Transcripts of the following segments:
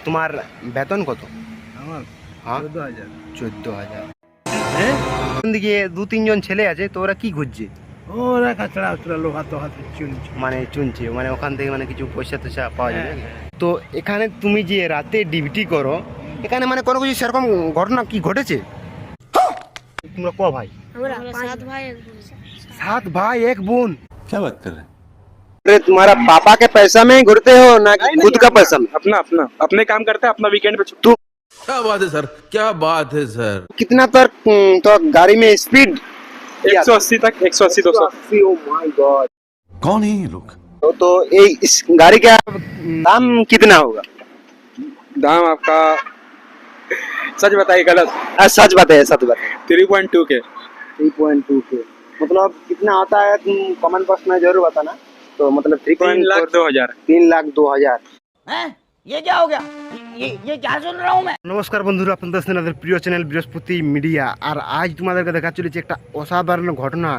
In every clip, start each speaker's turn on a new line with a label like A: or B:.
A: তোমার বেতন কত?
B: আমার
A: হ্যাঁ
B: 14,000।
A: 14,000। দিকে 2-3 জন ছেলে আছে, তো ওরা কি খুঁজছে?
B: ওরা কাঁচড়া উচড়া লোহা তো হাতে চুনছে।
A: মানে চুনছে, মানে ওখান থেকে মানে কিছু পয়সা টয়সা পাওয়া যাবে নাকি?
B: হ্যাঁ।
A: তো এখানে তুমি যে রাতে ডিউটি করো, এখানে মানে কোনো কিছু সেরকম ঘটনা কি ঘটেছে? তোমরা ক ভাই?
C: আমরা 7 भाई एक बहन।
A: 7 भाई 1 बहन।
D: क्या बात कर रहे हैं?
A: अरे तुम्हारा पापा के पैसा में ही घुरते हो ना कि खुद का पैसा में?
E: अपना अपना अपने काम करते हैं, अपना वीकेंड पे
A: तू
D: क्या बात है सर, क्या बात है सर।
A: कितना तक तो गाड़ी में स्पीड?
E: 180 तक, 180 200।
A: Oh my God.
D: कौन है ये लोग?
A: तो ये इस गाड़ी का दाम कितना होगा?
E: दाम आपका सच बताइए गलत।
A: सच बताइए, सच बताइए।
E: 3.2 के।
A: 3.2 के मतलब कितना आता है? तुम कमेंट बॉक्स में जरूर बताना। तो मतलब
E: 3,02,000।
A: 3,02,000।
F: ये क्या हो गया? ये क्या सुन रहा हूँ मैं?
A: নমস্কার বন্ধুরা, আপনাদের আপনাদের প্রিয় চ্যানেল বৃহস্পতি মিডিয়া। আর আজ তোমাদেরকে দেখা চলেছে একটা অসাধারণ ঘটনা।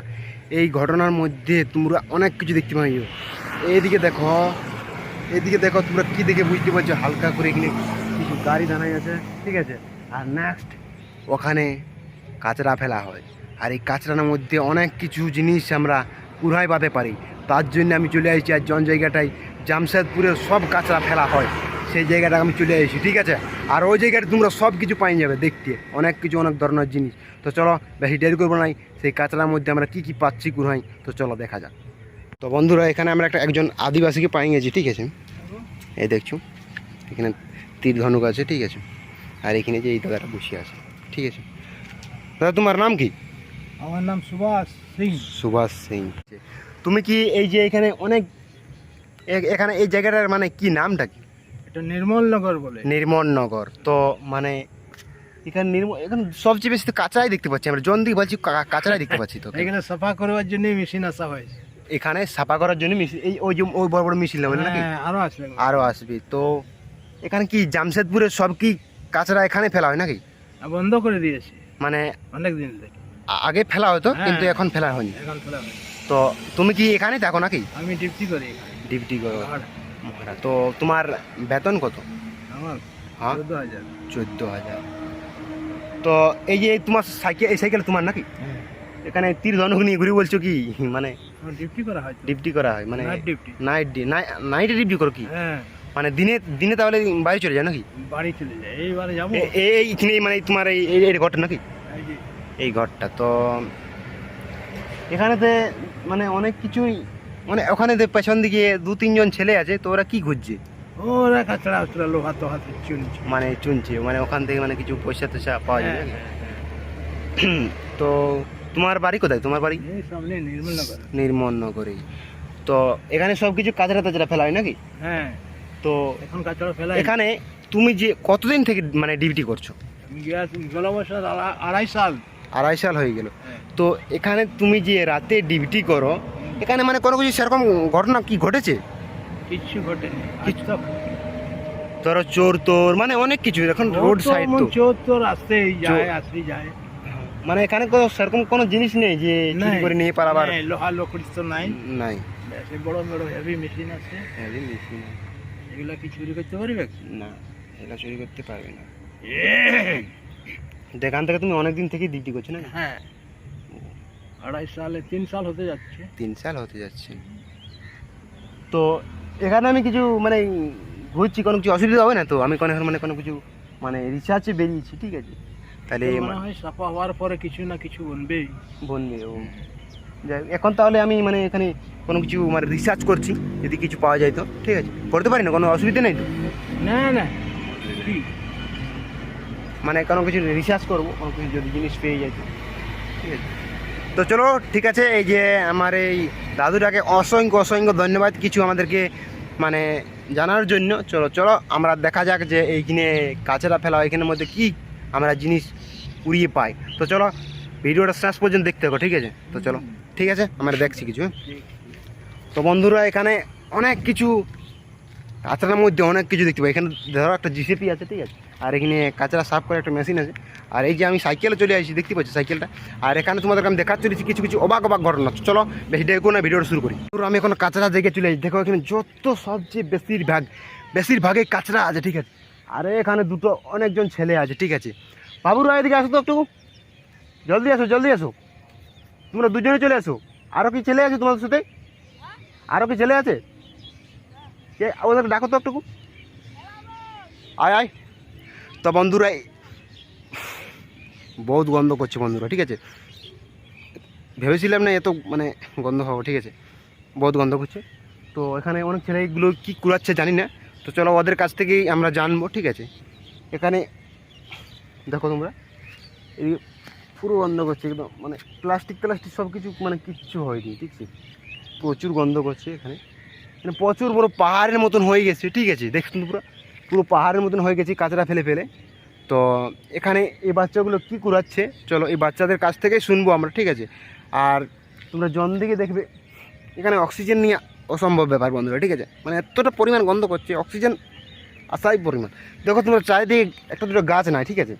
A: এই ঘটনার মধ্যে তোমরা অনেক কিছু দেখতে পাই। এইদিকে দেখো, এইদিকে দেখো, তোমরা কি দেখে বুঝতে পারছো? হালকা করে এখানে কিছু গাড়ি দাঁড়ায় আছে, ঠিক আছে। আর নেক্সট ওখানে কাচরা ফেলা হয়। আর এই কাচরার মধ্যে অনেক কিছু জিনিস আমরা কুড়াই পাতে পারি। তার জন্য আমি চলে আসছি আর জন জায়গাটায় জামশেদপুরে সব কাচরা ফেলা হয়, সেই জায়গাটা আমি চলে এসেছি, ঠিক আছে। আর ওই জায়গাটা তোমরা সব কিছু পাই যাবে দেখতে, অনেক কিছু, অনেক ধরনের জিনিস। তো চলো বেশি দেরি করবো নাই, সেই কাচরার মধ্যে আমরা কি কি পাচ্ছি কুড়াই, তো চলো দেখা যাক। তো বন্ধুরা, এখানে আমরা একজন আদিবাসীকে পাই গেছি, ঠিক আছে। এই দেখছো এখানে তীর ধনুক আছে, ঠিক আছে। আর এখানে যে এই দাদাটা বসে আছে, ঠিক আছে। দাদা তোমার নাম কি?
B: আমার নাম সুভাষ সিং।
A: সুভাষ সিং। তুমি কি এই যে এখানে অনেক এখানে এই জায়গাটার মানে কি নামটা কি?
B: এটা নির্মলনগর বলে।
A: নির্মলনগর। তো মানে এখানে এখানে সবচেয়ে বেশি তো কাঁচরাই দেখতে পাচ্ছি আমরা, জন দিকে বলছি কাঁচরাই দেখতে পাচ্ছি। তো
B: এখানে সাফা করবার জন্য মেশিন আসা হয়েছে।
A: এখানে সাফা করার জন্য মেশিন, এই ওই যে ওই বড় বড় মেশিন নেবেন নাকি?
B: হ্যাঁ, আরো আসবে।
A: আরও আসবে। তো এখানে কি জামশেদপুরের সব কি কাঁচরা এখানে ফেলা হয় নাকি?
B: বন্ধ করে দিয়েছে
A: মানে
B: অনেক দিন থেকে।
A: আগে ফেলা হতো,
B: হ্যাঁ।
A: কিন্তু এখন ফেলা হয়নি।
B: এখন ফেলা হয়।
A: তো তুমি কি এখানে থাকো নাকি?
B: আমি ডিউটি করি এখানে।
A: ডিউটি করো।
B: আর
A: তো তোমার বেতন কত?
B: আমার
A: হ্যাঁ
B: 14,000।
A: 14,000। তো এই যে তোমার সাইকেল, এই সাইকেল তোমার নাকি? এখানে তীর ধনুক নিয়ে ঘুরে বলছো কি? মানে
B: আমার ডিউটি করা হয়।
A: ডিউটি করা হয় মানে
B: নাইট ডিউটি।
A: নাইটে ডিউটি করো কি?
B: হ্যাঁ,
A: মানে দিনে তাহলে বাড়ি চলে যায় নাকি?
B: বাড়ি চলে যায়। এইবারে যাবো।
A: এইখানে মানে তোমার এই ঘরটা নাকি?
B: এই যে
A: এই ঘরটা। তো এখানেতে মানে অনেক কিছুই, মানে ওখানে পেছন দিকে 2-3 জন ছেলে আছে, তো ওরা কি খুঁজছে?
B: ওরা কাঁচড়া উচড়া লোহা তো হাতে চুনছে।
A: মানে চুনছে, মানে ওখান থেকে মানে কিছু পয়সা টয়সা পাওয়া যাবে
B: হ্যাঁ,
A: নাকি?
B: হ্যাঁ।
A: তো তোমার বাড়ি কোথায়? তোমার বাড়ি
B: এই সামনে নির্মলনগর।
A: নির্মলনগরে। তো এখানে সব কিছু কাচরা টাচরা ফেলা হয় নাকি?
B: হ্যাঁ,
A: তো
B: এখন কাঁচড়া ফেলা।
A: এখানে তুমি যে কতদিন থেকে মানে ডিউটি করছো?
B: আমি গেল বছর 2.5 সাল।
A: 2.5 সাল হয়ে গেল।
B: হ্যাঁ।
A: তো এখানে তুমি যে রাতে ডিউটি করো, এখানে মানে কোনো কিছু সেরকম ঘটনা কি ঘটেছে?
B: কিচ্ছু ঘটেনি আজ তক।
A: ধরো চোর তোর মানে অনেক কিছু, এখন রোড সাইড তো,
B: চোর তো রাস্তায় যায়, আসতেই যায়।
A: মানে এখানে কোনো সেরকম কোনো জিনিস নেই যে চুরি করে নিয়ে পালাবার?
B: নাই, লোহা লকড়ি তো নাই।
A: নাই।
B: সে বড় বড় হেভি মেশিন আছে। এগুলা কি চুরি করতে পারবে?
A: না, এটা চুরি করতে পারবে না। এখান থেকে তুমি অনেক দিন থেকে ডিউটি করছো না?
B: হ্যাঁ, 2.5 সালে 3 সাল হতে যাচ্ছে।
A: 3 সাল হতে যাচ্ছে। তো এখানে আমি কিছু মানে ঘুরছি, কোনো কিছু অসুবিধা হবে না তো? আমি কোনো কিছু মানে রিসার্চে বেরিয়েছি, ঠিক আছে। তাহলে
B: মনে হয় সাফা হওয়ার পরে কিছু না কিছু বনবেই।
A: বলবে যাই হোক, এখন তাহলে আমি মানে এখানে কোনো কিছু মানে রিসার্চ করছি, যদি কিছু পাওয়া যায় তো ঠিক আছে, করতে পারি না, কোনো অসুবিধা নেই তো?
B: না না, কি
A: মানে কোনো কিছু রিসার্চ করবো, কোনো কিছু যদি জিনিস পেয়ে যায় তো ঠিক আছে। তো চলো ঠিক আছে, এই যে আমার এই দাদুটাকে অসংখ্য ধন্যবাদ কিছু আমাদেরকে মানে জানার জন্য। চলো আমরা দেখা যাক যে এইখানে কাঁচরা ফেলা হয়, এখানের মধ্যে কি আমরা জিনিস উড়িয়ে পাই। তো চলো ভিডিওটা শেষ পর্যন্ত দেখতে হবে, ঠিক আছে। তো চলো ঠিক আছে, আমরা দেখছি কিছু। তো বন্ধুরা, এখানে অনেক কিছু কাঁচরার মধ্যে অনেক কিছু দেখতে পাই। এখানে ধরো একটা জিসিপি আছে, ঠিক আছে। আর এখানে কাঁচরা সাফ করে একটা মেশিন আছে। আর এই যে আমি সাইকেলে চলে আসছি, দেখতে পাচ্ছি সাইকেলটা। আর এখানে তোমাদেরকে আমি দেখাতে চলেছি কিছু অবাক ঘটনা। চলো বেশি দেখো না, ভিডিওটা শুরু করি। আমি এখন কাঁচরা দেখে চলে আসছি। দেখো এখানে যত সবচেয়ে বেশিরভাগে কাঁচরা আছে, ঠিক আছে। আরে এখানে দুটো অনেকজন ছেলে আছে, ঠিক আছে। বাবুরা এদিকে আসো তো একটু, জলদি আসো জলদি আসো, তোমরা দুজনে চলে আসো। আরও কি ছেলে আছে তোমাদের সাথে? আরও কি ছেলে আছে? কে ওদেরকে ডাকো তো একটু, আয় আয়। তো বন্ধুরা বহুত গন্ধ করছে বন্ধুরা, ঠিক আছে। ভেবেছিলাম না এত মানে গন্ধ হবো, ঠিক আছে, বহুত গন্ধ করছে। তো এখানে অনেক ছেলেগুলো কী কুড়াচ্ছে জানি না, তো চলো ওদের কাছ থেকেই আমরা জানবো, ঠিক আছে। এখানে দেখো তোমরা, এই পুরো গন্ধ করছে একদম, মানে প্লাস্টিক সব কিছু, মানে কিচ্ছু হয়নি, ঠিক আছে। প্রচুর গন্ধ করছে এখানে, মানে প্রচুর বড় পাহাড়ের মতন হয়ে গেছে, ঠিক আছে। দেখুন পুরো পুরো পাহাড়ের মতন হয়ে গেছে কাঁচরা ফেলে ফেলে। তো এখানে এই বাচ্চাগুলো কী কুড়াচ্ছে, চলো এই বাচ্চাদের কাছ থেকেই শুনবো আমরা, ঠিক আছে। আর তোমরা জন দিকে দেখবে, এখানে অক্সিজেন নিয়ে অসম্ভব ব্যাপার বন্ধুরা, ঠিক আছে। মানে এতটা পরিমাণ গন্ধ করছে, অক্সিজেন আসাই পরিমাণ। দেখো তোমরা চারিদিকে একটা দুটো গাছ নাই, ঠিক আছে,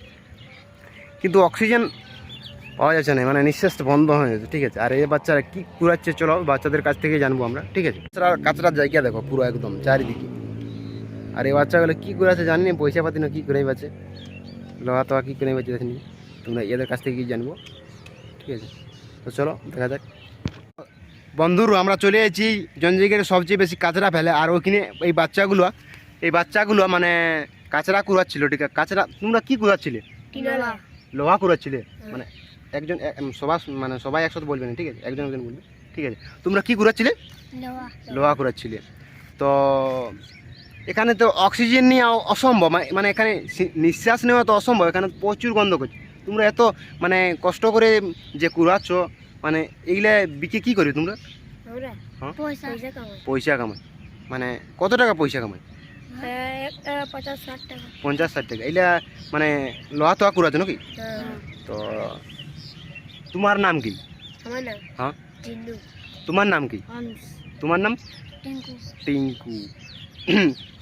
A: কিন্তু অক্সিজেন পাওয়া যাচ্ছে না, মানে নিঃশ্বাসটা বন্ধ হয়ে যাচ্ছে, ঠিক আছে। আর এই বাচ্চারা কী কুড়াচ্ছে চলো বাচ্চাদের কাছ থেকেই জানবো আমরা, ঠিক আছে। কাঁচরার জায়গা দেখো পুরো একদম চারিদিকে। আর এই বাচ্চাগুলো কী কুড়াচ্ছে জানি না, পয়সা পাতি না কী করে বাঁচে, লোহা তোয়া কী করে বাঁচে দেখি, তোমরা এদের কাছ থেকেই জানবো, ঠিক আছে। তো চলো দেখা যাক বন্ধুরা, আমরা চলে এসেছি জঞ্জিগের সবচেয়ে বেশি কাঁচরা ফেলে। আর ওইখানে এই বাচ্চাগুলো মানে কাঁচরা কুড়াচ্ছিল, ঠিক আছে। কাঁচরা তোমরা কী কুড়াচ্ছিলে? লোহা কুড়াচ্ছিলে, মানে একজন মানে সবাই একসাথে বলবে না, ঠিক আছে, একজন একজন বলবে, ঠিক আছে। তোমরা কী কুড়াচ্ছিলে? লোহা কুড়াচ্ছিলে। তো এখানে তো অক্সিজেন নিয়ে অসম্ভব, মানে এখানে নিঃশ্বাস নেওয়া তো অসম্ভব, এখানে প্রচুর গন্ধ করছে। তোমরা এত মানে কষ্ট করে যে কুড়াচ্ছ, মানে এইগুলা বিকে কী করবে তোমরা? হ্যাঁ, পয়সা কামাই। মানে কত টাকা পয়সা কামাই?
C: 50-60 টাকা।
A: 50-60 টাকা। এইলা মানে লোহা তোয়া কুড়াচ্ছ নাকি? তো তোমার নাম কি?
C: আমার নাম
A: হ্যাঁ,
C: জিন্নু।
A: তোমার নাম কি?
C: আনস।
A: তোমার নাম?
C: টিঙ্কু।
A: টিঙ্কু।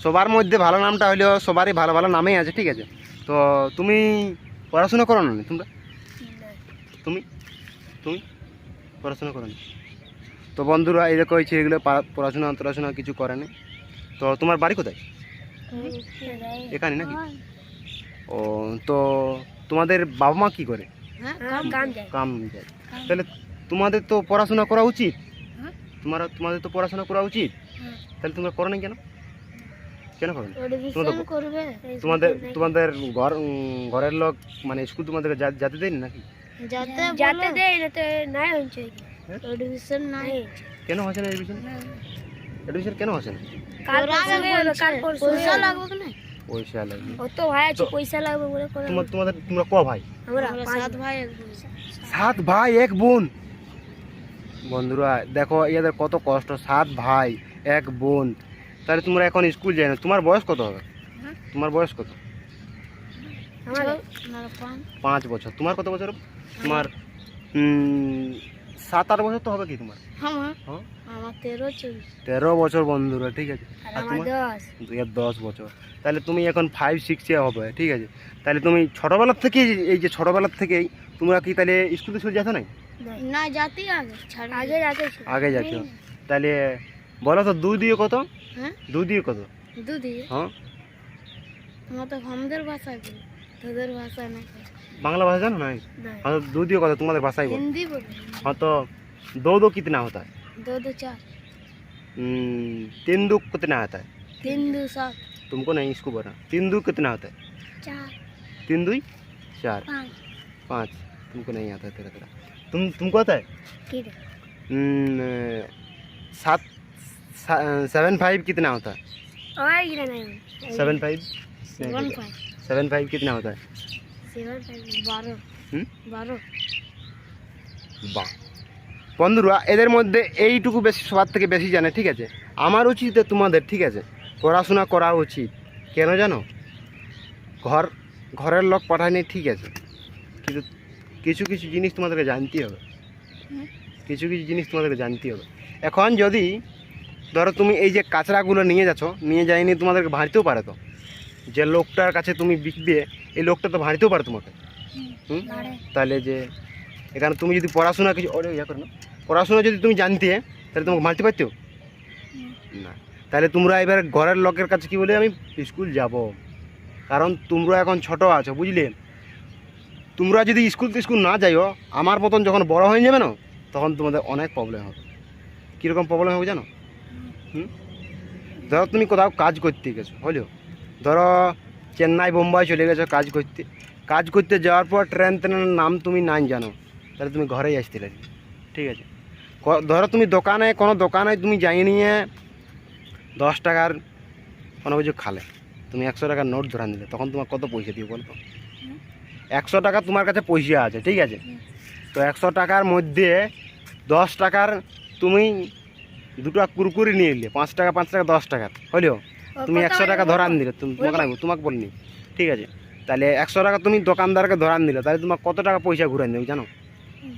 A: সবার মধ্যে ভালো নামটা হলেও সবারই ভালো ভালো নামেই আছে, ঠিক আছে। তো তুমি পড়াশোনা করো না তোমরা? তুমি তুমি পড়াশোনা করো না? তো বন্ধুরা এই দেখো এই ছেলেগুলো পড়াশোনা কিছু করে না। তো তোমার বাড়ি কোথায়? এখানে নাকি? ও, তো তোমাদের বাবা মা কী করে? কাম যায়। তাহলে তোমাদের তো পড়াশোনা করা উচিত, তোমাদের তো পড়াশোনা করা উচিত, তাহলে তোমরা করো না কেন? কেন করো না? তোমাদের ঘরের লোক মানে স্কুল তোমাদেরকে যেতে দেয়নি নাকি?
C: যাতে দেয় না তো নাই হচ্ছে এডুকেশন নাই।
A: কেন হচ্ছে না এডুকেশন? এডুকেশন কেন হচ্ছে না?
C: পয়সা লাগবে না,
A: পয়সা লাগবে।
C: ও তো ভাই আছে, পয়সা লাগবে বলে করে।
A: তোমরা ক ভাই?
C: আমরা 7 ভাই 1 বোন।
A: 7 ভাই 1 বোন। বন্ধুরা দেখো এদের কত কষ্ট, 7 ভাই 1 বোন। তাহলে তোমরা এখন স্কুল যাই না, তোমার বয়স কত হবে? তোমার বয়স কত?
C: আমার
A: 5 বছর। তোমার কত বছর? তোমার 7-8 বছর তো হবে কি তোমার?
C: আমার 13
A: বছর বন্ধুরা, ঠিক আছে। আর তোমার 10 বছর। তাহলে তুমি এখন 5-6-এ হবে, ঠিক আছে। তাহলে তুমি ছোটবেলার থেকেই ছোটবেলার থেকেই তোমরা কি তাহলে স্কুলে চলে যেত নাই?
C: না জাতি আগে
A: যাচ্ছ। তাহলে বলো তো 2 দিয়ে কত?
C: হ্যাঁ,
A: 2 দিয়ে কত?
C: 2 দিয়ে।
A: হ্যাঁ,
C: তোমার তো আমাদের ভাষায় বলি, তোদের ভাষায় না।
A: বাংলা भाषा জানো না? हाँ, 2 দিয়ে কত তোমাদের ভাষায় বল।
C: हिंदी बोल।
A: हाँ, तो 2 कितना होता है?
C: 2 2 4।
A: 3 कितना आता है?
C: 3 2 7।
A: तुमको नहीं, इसको बोला। 3 कितना होता है?
C: 4
A: 3 2 4
C: 5।
A: 5। तुमको नहीं आता है तेरा। तुमको आता है?
C: ठीक है।
A: 7 5 कितना होता है?
C: और ये नहीं
A: 7 5
C: 7 5
A: 7 5 कितना होता है?
C: 7 5 12। 12।
A: বাহ বন্ধুরা, এদের মধ্যে এইটুকু বেশি সবার থেকে বেশি জানে, ঠিক আছে। আমার উচিত তোমাদের, ঠিক আছে, পড়াশোনা করা উচিত। কেন জানো? ঘরের লোক পাঠায়নি, ঠিক আছে, কিন্তু কিছু কিছু জিনিস তোমাদেরকে জানতে হবে। এখন যদি ধরো তুমি এই যে কাঁচরাগুলো নিয়ে যায়নি তোমাদেরকে ভাঁড়তেও পারে, তো যে লোকটার কাছে তুমি বিকবে এই লোকটা তো ভাঁড়তেও পারে তোমাকে। তাহলে যে এখানে তুমি যদি পড়াশোনা কিছু পড়াশোনা যদি তুমি জানতে, তাহলে তোমাকে মারতে পারতেও না। তাহলে তোমরা এবার ঘরের লোকের কাছে কি বলে, আমি স্কুল যাব, কারণ তোমরা এখন ছোট আছো, বুঝলে? তোমরা যদি স্কুল না যাইও, আমার মতন যখন বড় হয়ে যাবে না, তখন তোমাদের অনেক প্রবলেম হবে। কীরকম প্রবলেম হবে জানো? ধরো তুমি কোথাও কাজ করতে গেছো, হলো, ধরো চেন্নাই বোম্বাই চলে গেছো কাজ করতে যাওয়ার পর ট্রেনের নাম তুমি নাই জানো, তাহলে তুমি ঘরেই আসতে লাগবে, ঠিক আছে? ধরো তুমি কোনো দোকানে তুমি যাই নিয়ে 10 টাকার কোনো কিছু খালে, তুমি 100 টাকার নোট ধরা নিলে, তখন তোমার কত পয়সা দিও বলতো? 100 টাকা তোমার কাছে পয়সা আছে, ঠিক আছে? তো 100 টাকার মধ্যে 10 টাকার তুমি 2টা কুরকুরি নিয়ে নিলে, 5 টাকা 10 টাকার, হলেও তুমি 100 টাকা ধরান দিলে, তোমাকে বলিনি, ঠিক আছে? তাহলে 100 টাকা তুমি দোকানদারকে ধরান দিলে, তাহলে তোমার কত টাকা পয়সা ঘুরান দেবে জানো?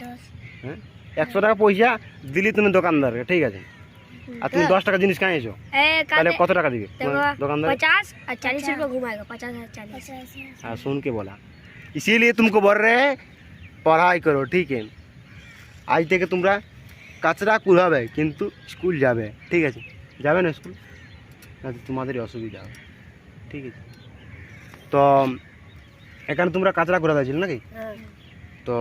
C: 10
A: হ্যাঁ, 100 টাকা পয়সা দিলি তুমি দোকানদারকে, ঠিক আছে? আর তুমি 10 টাকা জিনিস খাইছো, তাহলে কত টাকা দিবে दुकानदार?
C: 50 और 40 रुपये घुमाएगा, 50 और 40।
A: हाँ, सुन के बोला, इसीलिए तुमको बोल रहे हैं पढ़ाई करो, ठीक है? आज থেকে তোমরা কাচরা কুড়াবে কিন্তু স্কুল যাবে, ঠিক আছে? যাবে না স্কুল, না তোমাদের অসুবিধা হবে, ঠিক আছে? তো এখানে তোমরা কাচরা কুড়াতে ছিল নাকি? তো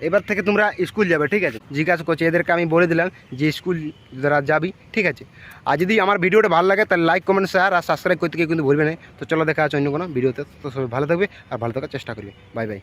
A: এবার থেকে তোমরা স্কুল যাবে, ঠিক আছে? জিজ্ঞাসা করছি এদেরকে, আমি বলে দিলাম যে স্কুল যারা যাবি, ঠিক আছে? আর যদি আমার ভিডিওটা ভালো লাগে তাহলে লাইক কমেন্ট শেয়ার আর সাবস্ক্রাইব করতে কিন্তু ভুলবে না। তো চলো দেখা আছে অন্য কোনো ভিডিওতে। তো সবাই ভালো থাকবে আর ভালো থাকার চেষ্টা করবে। Bye bye.